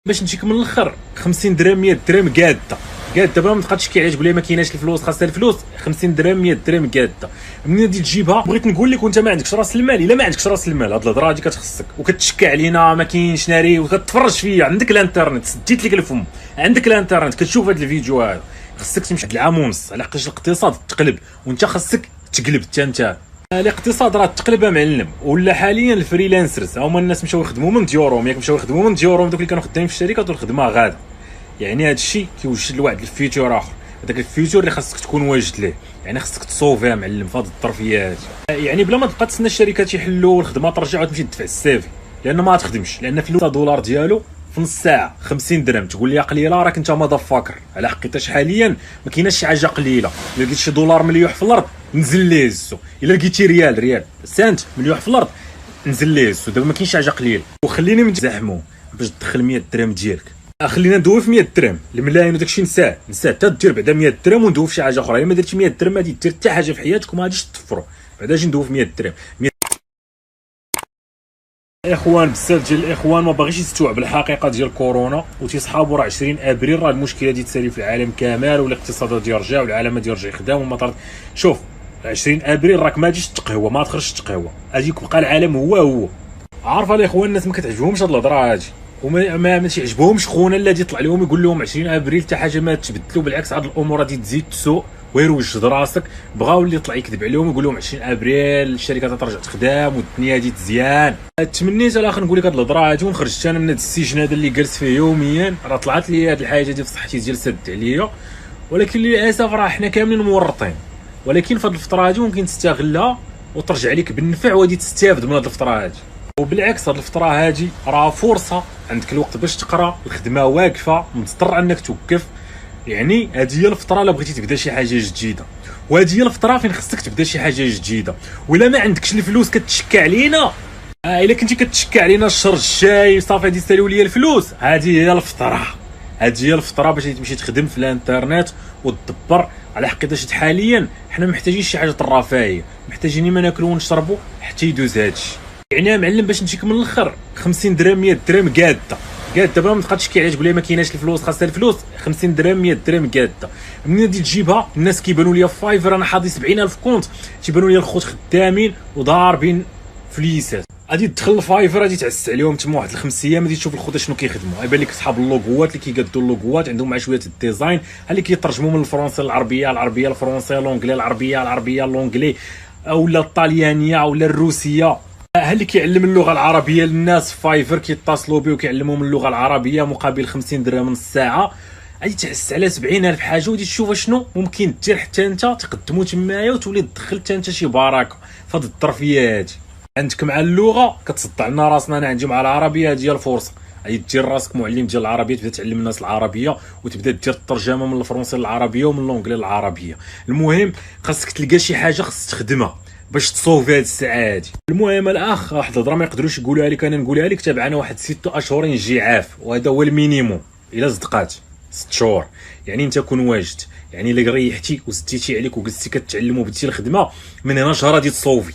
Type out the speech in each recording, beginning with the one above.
باش نجيك من الاخر 50 درهم 100 درهم قاده دابا ما تبقاش تشكي عليها تقول لي ما كايناش الفلوس، خاصها الفلوس. 50 درهم 100 درهم قاده منين غادي تجيبها؟ بغيت نقول لك وانت ما عندكش راس المال. الا ما عندكش راس المال هاد الهضره هادي كتخصك وكتشكى علينا ما كاينش ناري وكتفرج فيا. عندك الانترنت، سديت لك الفم، عندك الانترنت كتشوف هاد الفيديو هذا. خصك تمشي واحد العام ونص على حقاش الاقتصاد تقلب وانت خصك تقلب حتى انت. الاقتصاد راه تقلب معلم. ولا حاليا الفريلانسرز هما الناس مشاو يخدموا من ديورهم، ياك مشاو يخدموا من ديورهم دوك اللي كانوا خدامين في الشركات والخدمه غادا. يعني هذا الشيء كيوجد لواحد الفيوتشر اخر، هذاك الفيوتشر اللي خاصك تكون واجد ليه. يعني خصك تصوفيها معلم في هذه الظرفيه هذه. يعني بلا ما تبقى تسنى الشركات يحلوا والخدمه ترجع وتمشي تدفع السيفي، لان ما تخدمش. لان فلوس دولار ديالو في نص ساعه 50 درهم تقول لي قليله، راك انت ماذا فاكر على حقيقتاش حاليا ما كايناش شي حاجه قليله. الا لقيت شي دولار مليوح في الارض نزل ليه السو، الا لقيتي ريال سنت مليوح في الارض نزل ليه السو. دابا ما كاينش حاجه قليله. وخليني نزاحمو باش تدخل 100 درهم ديالك. خلينا ندوي في 100 درهم الملايين وداكشي نساه حتى دير بعدا 100 درهم وندوي في شي حاجه اخرى. الا ما درتي 100 درهم ما غادي دير حتى حاجه في حياتك وما غاديش تطفروا. بعدا اجي ندوي في 100 درهم. اخوان بزاف ديال الاخوان ما باغيش يستوعب الحقيقه ديال كورونا وتيصحابوا راه 20 ابريل راه المشكله دي تسالي في العالم كامل والاقتصاد غادي يرجع والعالم غادي يرجع يخدم وما شوف 20 ابريل راك ما تجيش تقهوى، ما تخرجش تقهوى، غادي يبقى العالم هو. عارفه الاخوان الناس ما كتعجبهمش هاد الهضره هادي وما تيعجبهمش خونا الذي يطلع لهم يقول لهم 20 ابريل حتى حاجه ما تبدلوا. بالعكس هاد الامور غادي تزيد تسوء ويروج راسك. بغاو اللي يطلع يكذب عليهم يقول لهم 20 ابريل الشركات ترجع تخدم والدنيا غادي تزيان. تمنيت الاخر نقول لك هاد الهضره هادي ونخرج انا من هاد السجن هذا اللي جالس فيه يوميا. راه طلعت لي هاد الحاجه ديال في صحتي ديال سد عليا، ولكن للاسف راه حنا كاملين مورطين. ولكن في هاد الفتره هادي ممكن تستغلها وترجع لك بالنفع وغادي تستافد من هاد الفتره هادي. وبالعكس هاد الفتره هادي راه فرصه عندك الوقت باش تقرا، الخدمه واقفه مضطر انك توقف. يعني هذه هي الفتره الا بغيتي تبدا شي حاجه جديده، وهذه هي الفتره فين خصك تبدا شي حاجه جديده. ولا ما عندكش الفلوس كتشكى علينا، الا كنتي كتشكى علينا الشهر الجاي صافي غادي يساليو ليا الفلوس. هذه هي الفتره باش تمشي تخدم في الانترنت وتدبر على حقيقه. حاليا حنا محتاجين شي حاجه الرفاهيه، محتاجين ما ناكلوا ونشربوا حتى يدوز هادشي. يعني يا معلم باش نجيك من الاخر 50 درهم 100 درهم قاده دابا ما تبقاش تشكي عليها تقول لي ما كايناش الفلوس، خاصها الفلوس. 50 درهم 100 درهم قاده منين غادي تجيبها؟ الناس كيبانوا لي في فايفر انا حاضي 70,000 كونت، تيبانوا لي الخوت خدامين وضاربين فليسات. غادي تدخل الفايفر غادي تعس عليهم تما واحد الخمس ايام غادي تشوف الخوت شنو كيخدموا. يبان لك صحاب اللوغوات اللي كيقادوا اللوغوات عندهم مع شويه الديزاين اللي كيترجموا من الفرنسي للعربيه، العربيه للفرنسي، لونجلي العربيه لونجلي، اولا الطاليانيه اولا الروسيه. اللي كيعلم اللغه العربيه للناس في فايفر كيتصلوا به وكيعلموهم اللغه العربيه مقابل 50 درهم نص ساعه. غادي تعس على 70,000 حاجه وغادي تشوف شنو ممكن دير حتى انت تقدموا تمايا وتولي تدخل حتى انت شي بركه في هذه الظرفيه هذه. عندك مع اللغه كتصدع لنا راسنا، انا عندي مع العربيه هذه هي الفرصه. غادي دير راسك معلم ديال العربيه، تبدا تعلم الناس العربيه وتبدا دير الترجمه من الفرنسي للعربيه ومن اللونجلي للعربيه. المهم خاصك تلقى شي حاجه خاصك تخدمها باش تصوفي هاد الساعه هادي. المهم الاخ واحد الهضره ما يقدروش يقولوها لك انا نقولها لك. تابعنا واحد 6 اشهر جعاف وهذا هو المينيموم. الا صدقات 6 شهور يعني انت كون واجد. يعني الا ريحتي وزدتي عليك وجلستي كتعلم وبديتي الخدمه من هنا شهر غادي تصوفي.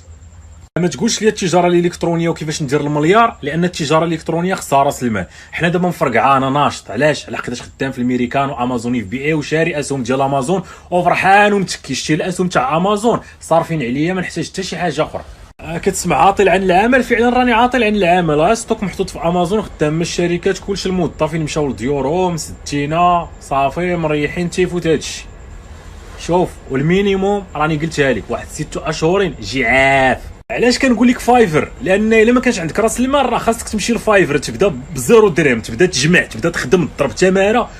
ما تقولش لي التجاره الالكترونيه وكيفاش ندير المليار، لان التجاره الالكترونيه خصها راس المال. حنا دابا مفرقعه انا ناشط. علاش؟ على حقاش خدام في الميريكان وامازون في بي اي وشاري اسهم ديال امازون وفرحان ومتكي. شتي الاسهم تاع امازون صارفين عليا ما نحتاج حتى شي حاجه اخرى. كتسمع عاطل عن العمل، فعلا راني عاطل عن العمل. ستوك محطوط في امازون خدام من الشركات كلشي الموظفين مشاو لديورهم ستينا صافي مريحين تيفوت هادشي. شوف والمينيموم راني قلتها لك واحد 6 اشهر جعاف. علاش كنقول لك فايفر؟ لان الا ما كانش عندك راس المال راه خاصك تمشي لفايفر تبدا بزيرو درهم، تبدا تجمع، تبدا تخدم، تضرب تماره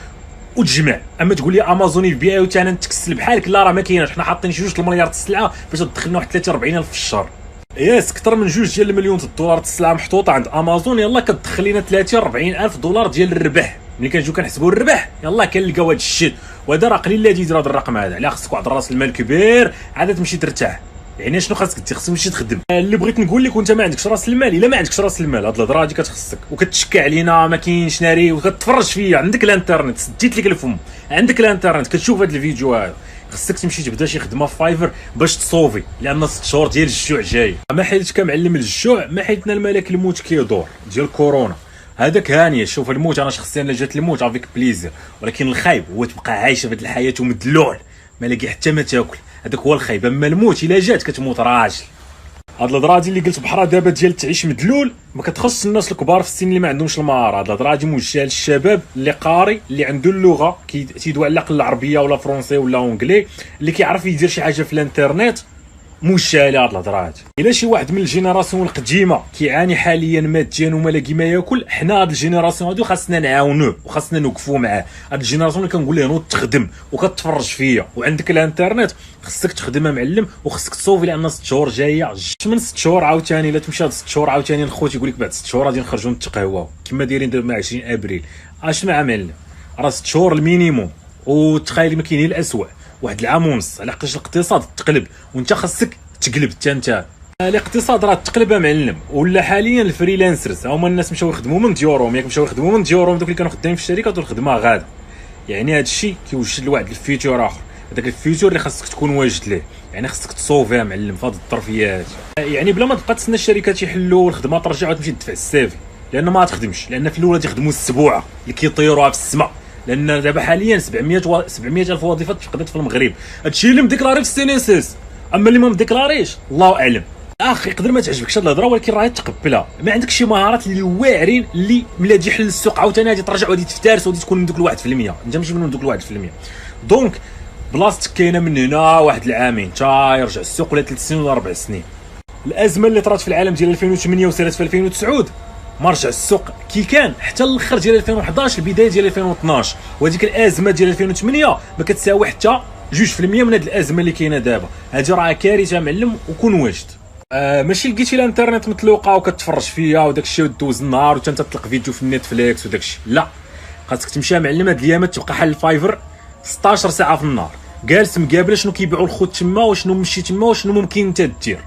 وتجمع. اما تقول لي امازون في بي اي وتا انا نتكسل بحالك، لا راه ما كايناش. حنا حاطين 2 المليار السلعه باش تدخلنا واحد 30-40 الف في الشهر. ياس اكثر من 2 ديال المليون الدولار السلعه محطوطه عند امازون. يلا كتدخل لنا 30-40 الف دولار ديال الربح. ملي كنجيو كنحسبوا الربح يلا كنلقاو هذا الشيء. وهذا راه قليل اللي يدير هذا الرقم هذا. على خصك واحد راس المال كبير عاد تمشي ترتاح. يعني شنو خاصك دير؟ خاصك تمشي تخدم. اللي بغيت نقول لك وانت ما عندكش راس المال، الا ما عندكش راس المال هاد الهضره هادي كتخصك وكتشكى علينا ما كاينش ناري وكتفرج فيا. عندك الانترنت، سديت لك الفم، عندك الانترنت كتشوف هاد الفيديو هذا. خصك تمشي تبدا شي خدمه في فايفر باش تصوفي، لان 6 شهور ديال الجوع جاي. ما حيدك كمعلم الجوع، ما حيدنا الملك الموت كيدور ديال كورونا. هذاك هانيه. شوف الموت انا شخصيا الا جات الموت افيك بليزير، ولكن الخايب هو تبقى عايشه في هذه الحياه ومدلول ما لاقي حتى ما تاكل، هذاك هو الخايب. اما الموت الا جات كتموت راجل. هاد الهضره هادي اللي قلت بحرا دابا ديال تعيش مدلول ما كتخصش الناس الكبار في السن اللي ما عندهمش المهاره. هاد الهضره هادي موجهه للشباب اللي قاري، اللي عنده اللغه تيدوي على الاقل العربيه ولا فرونسي ولا اونجلي، اللي كيعرف يدير شي حاجه في الانترنت. موجهه لهاد الهضره هادي. الا شي واحد من الجينيراسيون القديمه كيعاني حاليا ماديا وما لاقي ما ياكل، حنا هاد الجينيراسيون هادو خاصنا نعاونوه وخاصنا نوقفوا معاه. هاد الجينيراسيون اللي كنقول ليه نوض تخدم وكتفرج فيا وعندك الانترنت، خصك تخدم معلم وخصك تصوفي، لان 6 شهور جايه. من 6 شهور عاوتاني الا تمشي هاد 6 شهور عاوتاني الخوت يقول لك بعد 6 شهور غادي نخرجوا نتقهواو كما دايرين دابا مع 20 ابريل. اش مع معلم؟ راه 6 شهور المينيموم. وتخيل ما كاين الاسوء، واحد العام ونص على حقاش الاقتصاد تقلب وانت خاصك تقلب حتى انت. الاقتصاد راه تقلب معلم. ولا حاليا الفريلانسرز هما الناس مشاو يخدموا من ديورهم، ياك مشاو يخدموا من ديورهم دوك اللي كانوا خدامين في الشركات والخدمه غادا. يعني هذا الشيء كيوجد لواحد الفيتور اخر، هذاك الفيتور اللي خاصك تكون واجد ليه. يعني خاصك تصوفيها معلم في هذه الظرفيات، يعني بلا ما تبقى تسنى الشركات يحلوا والخدمه ترجع وتمشي تدفع السيفي، لان ما تخدمش. لان في الاول تخدموا السبوعه اللي كيطيروها في السماء، لان دابا حاليا 700 الف وظيفه تفقدت في المغرب. هادشي اللي مديكلاري في السي اس اس. اما اللي ما مديكلاريش الله اعلم. اخي يقدر ما تعجبكش هاد الهضره، ولكن راه تقبلها. ما عندكش شي مهارات اللي واعرين اللي ملي تجي حل السوق عاوتاني غادي ترجع وغادي تفترس وغادي تكون من دوك 1%. انت ماشي من دوك 1%. دونك بلاصتك كاينه من هنا واحد العامين تا يرجع السوق، ولا 3 سنين ولا 4 سنين. الازمه اللي طرات في العالم ديال 2008 وسالت في 2009 ما رجع السوق كي كان حتى الاخر ديال 2011 البدايه ديال 2012. وهذيك الازمه ديال 2008 ما كتساوي حتى 2% من هذه الازمه اللي كاينه دابا. هذه راه كارثه معلم. وكون واجد ماشي لقيتي الانترنت مطلوقه وكتفرج فيها وداك الشيء ودوز النهار وانت تطلق فيديو في النتفليكس وداك الشيء. لا، خاصك تمشي معلم هاد الايامات تبقى حل الفايفر 16 ساعه في النهار جالس مقابل شنو كيبيعوا الخوت تما وشنو مشي تما وشنو ممكن انت دير.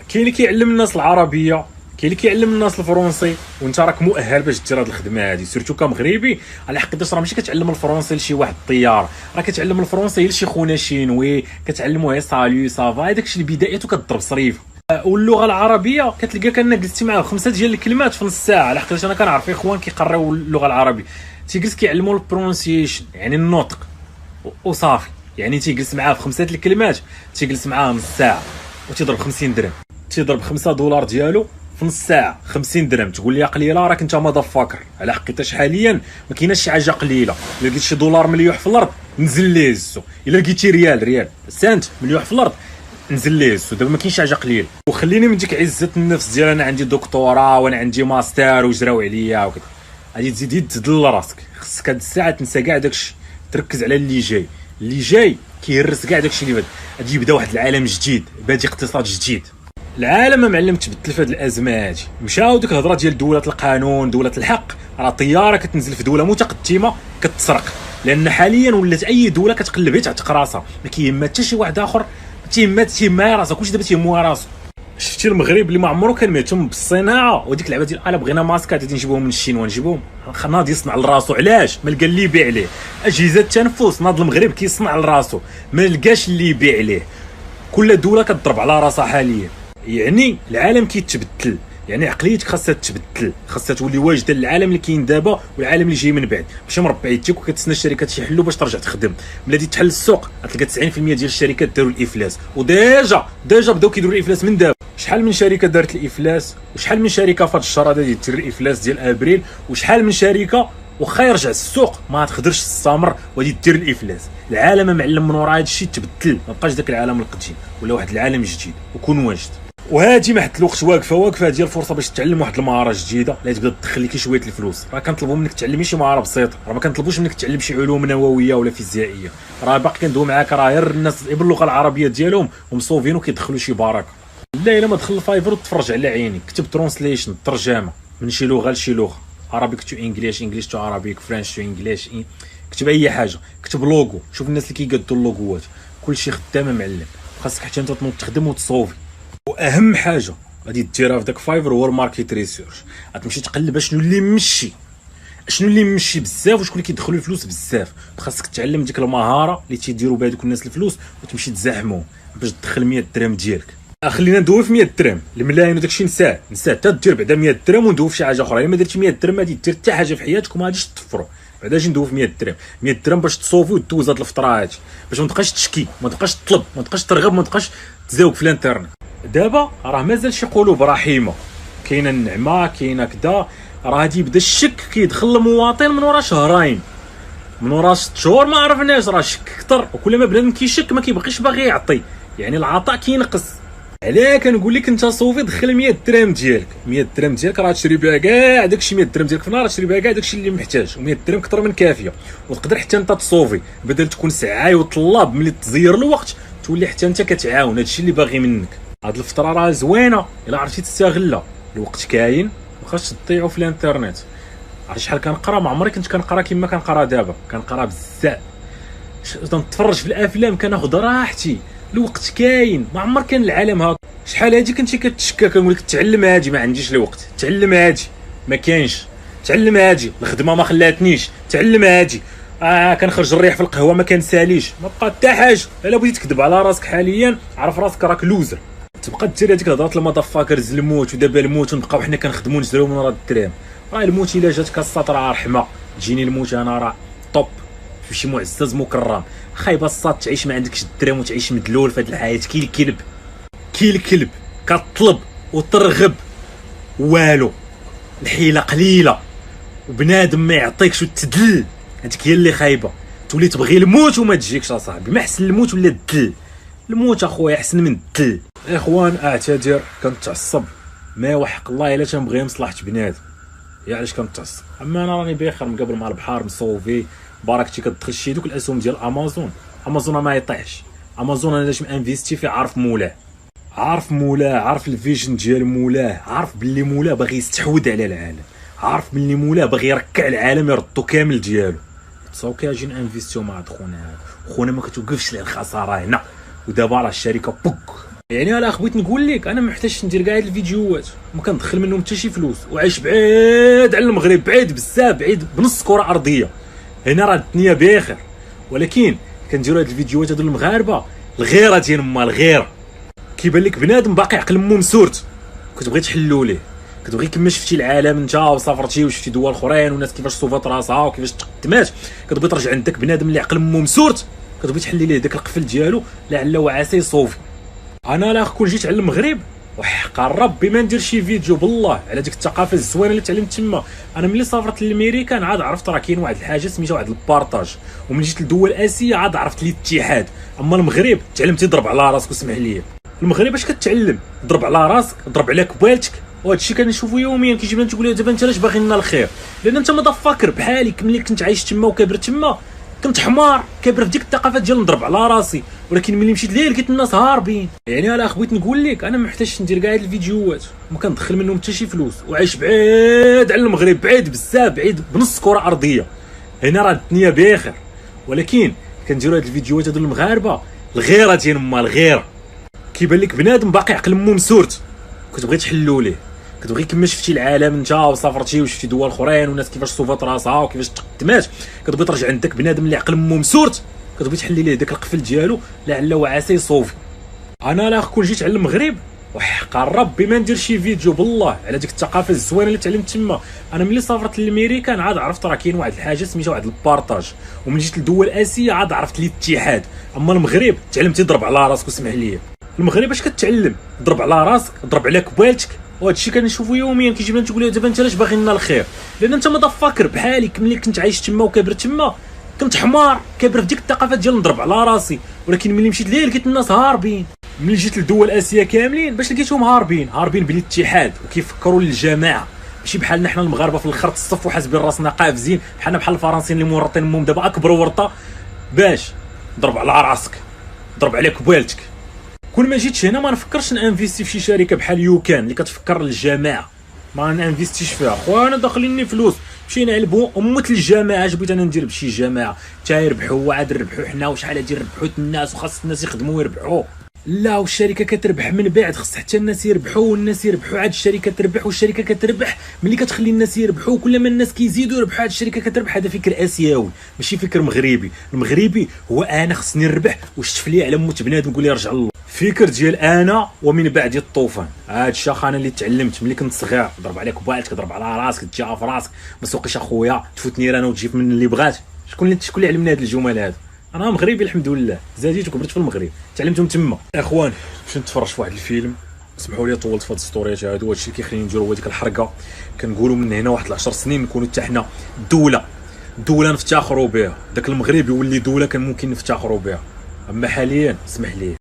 كاين اللي كيعلم الناس العربيه، كاين اللي كيعلم الناس الفرنسي، وانت راك مؤهل باش دير هاد الخدمه هادي. سيرتو كمغربي على حق راه ماشي كتعلم الفرنسي لشي واحد الطيار، راه كتعلم الفرنسي لشي خونا شينوي، كتعلموه هي سالو سافا. هذاك الشيء البدايات وكتضرب صريف. واللغه العربيه كتلقى كان جلستي معاه 5 ديال الكلمات في نص ساعه. على حقاش انا كنعرف اخوان كيقراو اللغه العربيه تيجلس كيعلموا البرونسيشن، يعني النطق وصافي. يعني تيجلس معاه في 5 الكلمات، تيجلس معاه نص ساعه وتيضرب 50 درهم. تيضرب $5 ديالو في نص ساعه 50 درهم. تقول لي قليله؟ راك انت ما فاكر. على حقيقتاش حاليا ما كايناش شي حاجه قليله. الا لقيت شي دولار مليوح في الارض نزل ليه السو. الا لقيتي ريال سنت مليوح في الارض نزل ليه السو. دابا ما كاينش حاجه قليله. وخليني من ديك عزه النفس ديال انا عندي دكتوراه وانا عندي ماستر وجراو عليا وكذا. غادي تزيد تدل راسك. خصك هاد الساعه تنسى كاع داكشي، تركز على اللي جاي. اللي جاي كيهرس كاع داكشي اللي بدا. غادي يبدا واحد العالم جديد، بادي اقتصاد جديد. العالم معلم تبدل في هذه الازمه هذه. مشاو ديك الهضره ديال دوله القانون دوله الحق، راه طياره كتنزل في دوله متقدمه كتسرق. لان حاليا ولات اي دوله كتقلب غير تعتق راسها، ما كيهمها حتى شي واحد اخر. تيهمها راسها، كلشي دابا تيهمها راسو. شفتي المغرب اللي ما عمرو كان مهتم بالصناعه وديك اللعبه ديال الا بغينا ماسكات غادي نجيبوهم من الشين ونجيبوهم. ناض يصنع لراسو. علاش؟ ما لقى اللي يبيع عليه. اجهزه التنفس ناض المغرب كيصنع لراسو، ما لقاش اللي يبيع عليه. كل دوله كتضرب على راسها حاليا. يعني العالم كيتبدل، يعني عقليتك خاصها تتبدل، خاصها تولي واجده للعالم اللي كاين دابا والعالم اللي جاي من بعد. ماشي مربع يديك وكتسنى الشركات يحلوا باش ترجع تخدم. ملي تحل السوق غتلقى 90% ديال الشركات داروا الافلاس. وديجا بداو كيديروا الافلاس من دابا. شحال من شركه دارت الافلاس، وشحال من شركه في هذا الشهر هذا دير الافلاس ديال ابريل، وشحال من شركه واخا يرجع السوق ما تقدرش تستمر وغادي دير الافلاس. العالم معلم من ورا هذا الشيء تبدل، ما بقاش داك العالم القديم، ولا واحد العالم جديد. وكون واجد. وهادي ما حد الوقت واقفه ديال الفرصه باش تتعلم واحد المهاره جديده اللي تبدا تدخل لك شويه الفلوس. راه كنطلبوا منك تعلمي شي مهاره بسيطه، راه ما كنطلبوش منك تعلم شي علوم نوويه ولا فيزيائيه. راه باقي كندوي معاك راه غير الناس باللغه العربيه ديالهم ومصوفين وكيدخلوا شي بركه. لا الا ما دخل الفايفر وتفرج على عينيك، كتب ترانسليشن ترجمه من شي لغه لشي لغه، عربيك تو انجليش، انجليش تو عربيك، فرنش تو انجليش. كتب اي حاجه، كتب لوغو، شوف الناس اللي كيقادوا اللوغوات، كلشي خدامه معلم. خاصك حتى انت تنوض تخدم وتصوفي. واهم حاجه غادي ديرها في داك فايفر هو الماركت ريسيرش. غتمشي تقلب شنو اللي ممشي بزاف وشكون اللي كيدخلوا الفلوس بزاف. خاصك تعلم ديك المهاره اللي تيديروا بها دوك الناس الفلوس وتمشي تزاحمهم باش تدخل 100 درهم ديالك. خلينا ندوي في 100 درهم الملايين وداكشي نساه حتى دير بعدا 100 درهم وندوي في شي حاجه اخرى. الا ما درتي 100 درهم ما غادي دير حتى حاجه في حياتك وما غاديش تطفروا. بعدا اجي ندوي في 100 درهم 100 درهم باش تصوفي ودوز هاد الفتره هادي، باش ما تبقاش تشكي، ما تبقاش تطلب، ما تبقاش ترغب، ما تبقاش تزاوق في الانترنت. دابا راه مازال شي قلوب رحيمه، كاينه النعمه، كاينه كذا. راه غادي يبدا الشك كيدخل المواطن من ورا شهرين، من ورا 6 شهور ما عرفناش. راه الشك كثر، وكل ما بنادم كيشك ما كيبقيش باغي يعطي، يعني العطاء كينقص. علاه كنقول لك انت صوفي دخل 100 درهم ديالك، 100 درهم ديالك راه تشري بها كاع داكشي. 100 درهم ديالك في النهار تشري بها كاع داكشي اللي محتاج، و100 درهم كثر من كافيه. وتقدر حتى انت تصوفي بدل تكون سعاي وطلاب ملي تزير الوقت، تولي حتى انت كتعاون هادشي اللي باغي منك. هاد الفتره راه زوينه الا عرفتي تستغلها، الوقت كاين ما خاصش تضيعوا في الانترنت. عرفتي شحال كنقرا؟ ما عمري كنت كنقرا كما كنقرا دابا، كنقرا بزاف، نتفرج في الافلام، كناخذ راحتي. الوقت كاين، ما عمر كان العالم هكا. شحال هادي كنتي كتشكى كنقول لك تعلم هادي، ما عنديش الوقت، تعلم هادي ما كاينش، تعلم هادي الخدمه ما خلاتنيش، تعلم هادي كنخرج الريح في القهوه ما كنساليش، ما بقى حتى حاجه. الا بغيتي تكذب على راسك حاليا عرف راسك راك لوزر. تبقى دير هذيك الهضره المضافاكرز الموت، ودابا الموت ونبقاو حنا كنخدموا نجريو من ورا الدرهم. راه الموت الا جاتك الساط راه رحمه، تجيني الموت انا راه طوب في شي معزز مكرم. خايبه الساط تعيش ما عندكش الدرهم وتعيش مدلول في هذه الحياه. كي الكلب، كي الكلب كطلب وترغب والو، الحيله قليله وبنادم ما يعطيكش وتدل. هذيك هي اللي خايبه، تولي تبغي الموت وما تجيكش اصاحبي. ما احسن الموت ولا الدل؟ الموت اخويا احسن من الدل. اخوان اعتذر كنتعصب، ما وحق الله الا تنبغي مصلحه بنادم، يا علاش كنتعصب. اما انا راني بخير، مقابل مع البحر، مصوفي باركتي. كتدخل شي دوك الاسهم ديال امازون ما يطيحش. امازون انا لاش انفيستي فيه، عارف مولاه، عارف مولاه، عارف الفيجن ديال مولاه، عارف باللي مولاه باغي يستحوذ على العالم، عارف باللي مولاه باغي يركع العالم يردو كامل ديالو. تصاوكي اجي انفيستيو مع خونا هذا. خونا ما كتوقفش ليه الخساره هنا، ودابا راه الشركه بوك. يعني انا بغيت نقول لك انا ما محتاجش ندير كاع الفيديوهات، ما كندخل منهم حتى شي فلوس، وعايش بعيد على المغرب، بعيد بزاف، بعيد بنص كره ارضيه. هنا راه الدنيا بخير، ولكن كنديروا هاد الفيديوهات هادو المغاربه الغيره ديال ما الغيره. كيبان لك بنادم باقي عقل مو مسورت، كتبغي تحلوا ليه، كتبغي كما شفتي العالم انت وسافرتي وشفتي دول اخرين والناس كيفاش صوفات راسها وكيفاش تقدمات، كتبغي ترجع عندك بنادم اللي عقل مو مسورت، كتبغي تحلي ليه داك القفل ديالو لعل وعسى يصوفي. انا لا كون جيت على المغرب وحق ربي ما ندير شي فيديو بالله على ديك الثقافه الزوينه اللي تعلمت تما. انا ملي سافرت للامريكان عاد عرفت راه كاين واحد الحاجه سميتها واحد البارطاج، وملي جيت لدول اسيا عاد عرفت الاتحاد. اما المغرب تعلمتي تضرب على راسك، وسمح لي المغرب اش كتعلم؟ ضرب على راسك، ضرب على كبالتك. وهذا الشيء كنشوفو يوميا. كيجي بنادم تقول له دابا انت علاش باغي لنا الخير؟ لان انت ما فاكر بحالي ملي كنت عايش تما وكابر تما، كنت حمار كابر في ديك الثقافه ديال نضرب على راسي. ولكن ملي مشيت ليه لقيت الناس هاربين. يعني انا بغيت نقول لك انا ما محتاجش ندير كاع هاد الفيديوهات، ما كندخل منهم حتى شي فلوس، وعايش بعيد على المغرب، بعيد بزاف، بعيد بنص كره ارضيه. هنا راه الدنيا بخير، ولكن كنديروا هاد الفيديوهات هادو المغاربه الغيره ديال ما الغيره. كيبان لك بنادم باقي عقل مو مسورت، كتبغي تحلوا ليه، كتبغي كما شفتي العالم انت وسافرتي وشفتي دول اخرين والناس كيفاش صوفات راسها وكيفاش تقدمات، كتبغي ترجع عندك بنادم اللي عقل مو مسورت، كتبغي تحلي ليه داك القفل ديالو لعل وعسى يصوفي. انا لا كون جيت على المغرب وحق ربي ما ندير شي فيديو بالله على ديك الثقافه الزوينه اللي تعلمت تما. انا ملي سافرت للامريكان عاد عرفت راه كاين واحد الحاجه سميتها واحد البارطاج، وملي جيت لدول اسيا عاد عرفت الاتحاد. اما المغرب تعلمتي تضرب على راسك، وسمح لي المغرب اش كتعلم؟ ضرب على راسك، ضرب على كبالتك. وهذا الشيء كنشوفو يوميا. كيجي بنادم تقول له دابا انت علاش باغي لنا الخير؟ لان انت ما فاكر بحالي ملي كنت عايش تما وكابر تما، كنت حمار كابر في ديك الثقافه ديال نضرب على راسي. ولكن ملي مشيت ليه لقيت الناس هاربين. ملي جيت لدول اسيا كاملين باش لقيتهم هاربين بالاتحاد وكيفكروا للجماعه، ماشي بحالنا حنا المغاربه في الاخر تصفوا حاسبين راسنا قافزين، بحالنا بحال الفرنسيين اللي مورطين امهم دابا اكبر ورطه باش ضرب على راسك، ضرب على كبالتك. كل ما جيتش هنا ما نفكرش نانفيستي في شي شركه بحال يوكان اللي كتفكر للجماعه، ما نانفيستيش فيها. خويا انا داخليني فلوس مشينا نعلبوا امه الجماعه. اش بغيت انا ندير بشي جماعه حتى يربحوا وعاد نربحوا حنا، وشحال هادي نربحوا الناس، وخاص الناس يخدموا ويربحوا. لا والشركه كتربح من بعد، خص حتى الناس يربحوا، والناس يربحوا عاد الشركه تربح، والشركه كتربح ملي كتخلي الناس يربحوا. كل ما الناس كيزيدوا يربحوا عاد الشركه كتربح. هذا فكر اسيوي ماشي فكر مغربي. المغربي هو انا خصني نربح وشتف لي على موت بنادم نقول لي رجع الله. فكر ديال انا ومن بعد الطوفان. هاد الشيخ انا اللي تعلمت ملي كنت صغير، ضرب عليك بالك، تضرب على راسك، تجيها في راسك، ما سوقيش اخويا، تفوتني رانا وتجيب من اللي بغات. شكون اللي علمنا هاد الجمل هادو؟ انا مغربي الحمد لله، زاديت وكبرت في المغرب، تعلمتهم تما. اخوان مشيت نتفرج في واحد الفيلم، سمحوا لي طولت في هاد السطوريات هادو، هادشي اللي كيخليني نديرو هو ديك الحرقه. كنقولوا من هنا واحد 10 سنين نكونوا حتى حنا دوله نفتخروا بها، داك المغرب يولي دوله كان ممكن نفتخروا بها. اما حاليا اسمح لي